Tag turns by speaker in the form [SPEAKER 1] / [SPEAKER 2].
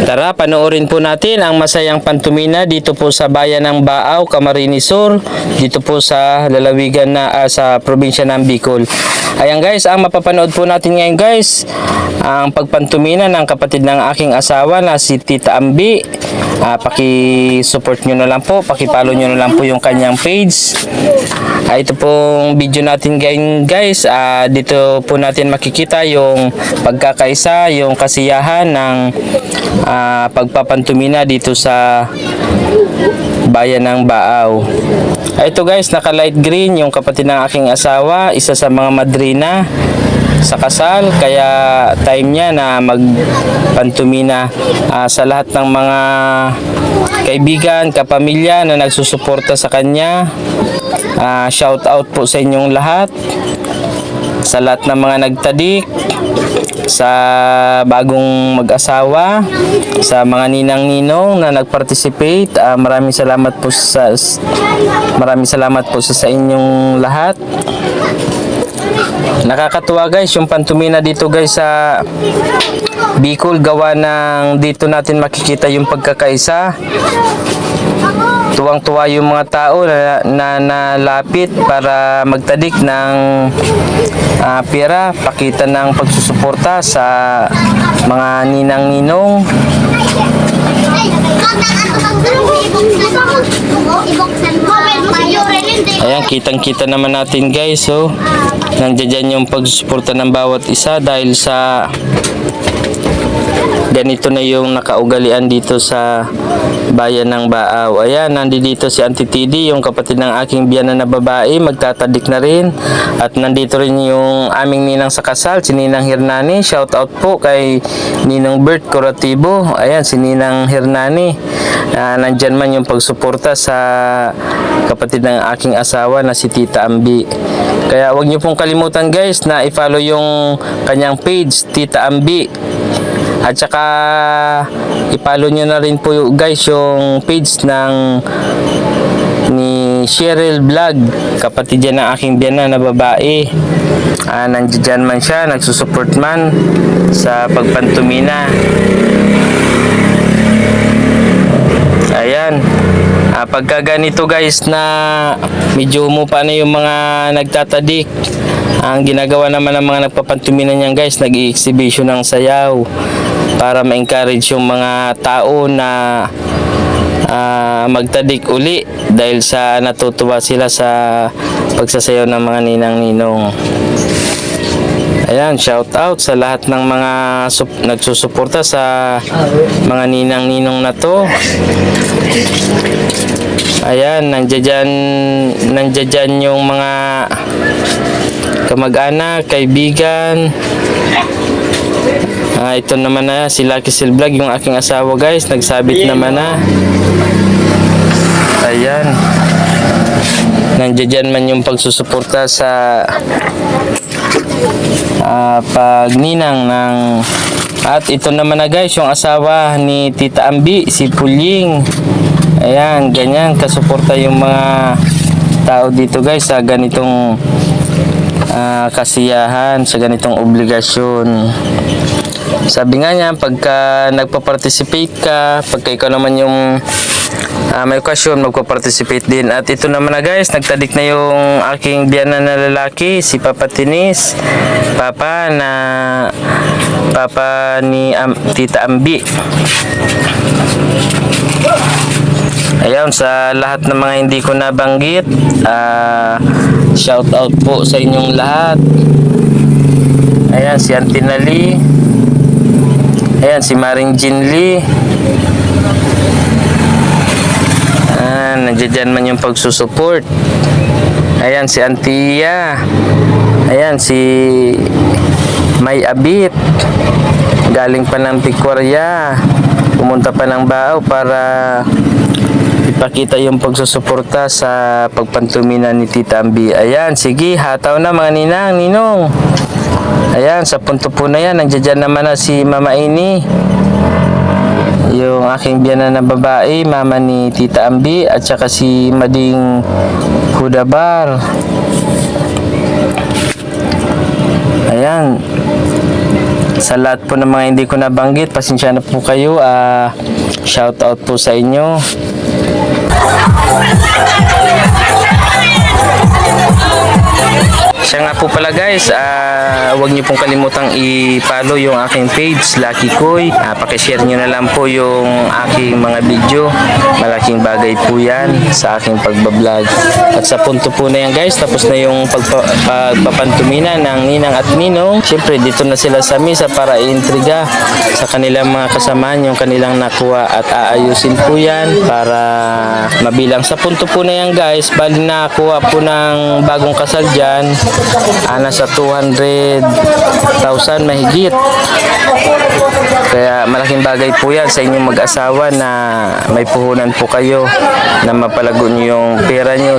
[SPEAKER 1] Tara, panoorin po natin ang masayang pantumina dito po sa bayan ng Baaw, Camarines Sur, dito po sa lalawigan na sa probinsya ng Bicol. Ayan guys, ang mapapanood po natin ngayon guys, ang pagpantumina ng kapatid ng aking asawa na si Tita Ambi. Paki-support nyo na lang po, paki-follow nyo na lang po yung kanyang page. Ito pong video natin guys, dito po natin makikita yung pagkakaisa, yung kasiyahan ng pagpapantumina dito sa bayan ng Baaw. Ito guys, naka light green yung kapatid ng aking asawa, isa sa mga madrina sa kasal, kaya time niya na magpantumina. Sa lahat ng mga kaibigan, kapamilya na nagsusuporta sa kanya, shout out po sa inyong lahat, sa lahat ng mga nagtadik, sa bagong mag-asawa, sa mga ninang-ninong na nag-participate. Maraming salamat po sa inyong lahat. Nakakatuwa guys yung pantumina dito guys sa Bicol, gawa ng dito natin makikita yung pagkakaisa. Tuwang-tuwa yung mga tao na nalapit para magtadik ng pera, pakita ng pagsusuporta sa mga ninang-ninong. Ayan, kitang-kita naman natin guys, so nandiyan yung pagsusuporta ng bawat isa dahil sa ganito na yung nakaugalian dito sa bayan ng Baaw. Ayan, nandito si Auntie TD, yung kapatid ng aking biyanan na babae, magtatadik na rin. At nandito rin yung aming ninang sa kasal, si Ninang Hernani. Shout out po kay Ninong Bert Curatibo. Ayan, si Ninang Hernani. Nandyan man yung pagsuporta sa kapatid ng aking asawa na si Tita Ambi. Kaya wag niyo pong kalimutan guys na i-follow yung kanyang page, Tita Ambi. At saka i-follow nyo na rin po guys yung page ng ni Cheryl Vlog, kapatid yan ng aking biyanan na babae. Nandiyan man siya, nagsusupport man sa pagpantumina. Ayan, pagka ganito guys na medyo humupa na yung mga nagtatadik, ang ginagawa naman ng mga nagpapantumina niyan guys, nag-i-exhibition ng sayaw para ma-encourage yung mga tao na magtadik uli dahil sa natutuwa sila sa pagsasayaw ng mga ninang-ninong. Ayan, shout out sa lahat ng mga nagsusuporta sa mga ninang-ninong na to. Ayan, nandiyan yung mga kamag-anak, kaibigan. Ito naman na si Lucky Sil Vlog, yung aking asawa guys, nagsabit naman na. Ayan, nandiyan man yung pagsusuporta sa pagninang ng. At ito naman na guys yung asawa ni Tita Ambi, si Pulying. Ayan, ganyan kasuporta yung mga tao dito guys sa ganitong kasiyahan, sa ganitong obligasyon. Sabi nga niya, pagka nagpa-participate ka, pagka ikaw naman yung may okasyon, magpa-participate din. At ito naman na guys, nagtadik na yung aking biyanan na lalaki, si Papa Tinis, papa ni Tita Ambi. Ayan, sa lahat ng mga hindi ko nabanggit, shout out po sa inyong lahat. Ayan, si Auntie Nali. Ayan, si Maring Jinli. Nandiyan man yung pagsusupport. Ayan, si Auntie Iya. Ayan, si May Abit. Galing pa ng Picuaria. Pumunta pa ng Baaw para ipakita yung pagsusuporta sa pagpantumina ni Tita Ambi. Ayan, sige, hataw na mga ninang, ninong. Ayan, sa punto po na yan, nandiyan naman na si Mama Ini, yung aking biyanan na babae, mama ni Tita Ambi, at saka si Mading Hudabar. Ayan, Sa lahat po ng mga hindi ko nabanggit, pasensya na po kayo. Shout out po sa inyo. Siya nga po pala guys, huwag niyo pong kalimutang i-follow yung aking page, Lucky Koy. Pakishare niyo na lang po yung aking mga video. Malaking bagay po yan sa aking pagbablog. At sa punto po na yan guys, tapos na yung pagpapantumina ng ninang at ninong. Siyempre dito na sila sa misa para iintriga sa kanilang mga kasamaan yung kanilang nakuha at aayusin po yan para mabilang. Sa punto po na yan guys, bali nakakuha po ng bagong kasal dyan. Nasa 200,000 mahigit. Kaya malaking bagay po yan sa inyong mag-asawa na may puhunan po kayo na mapalago niyo yung pera niyo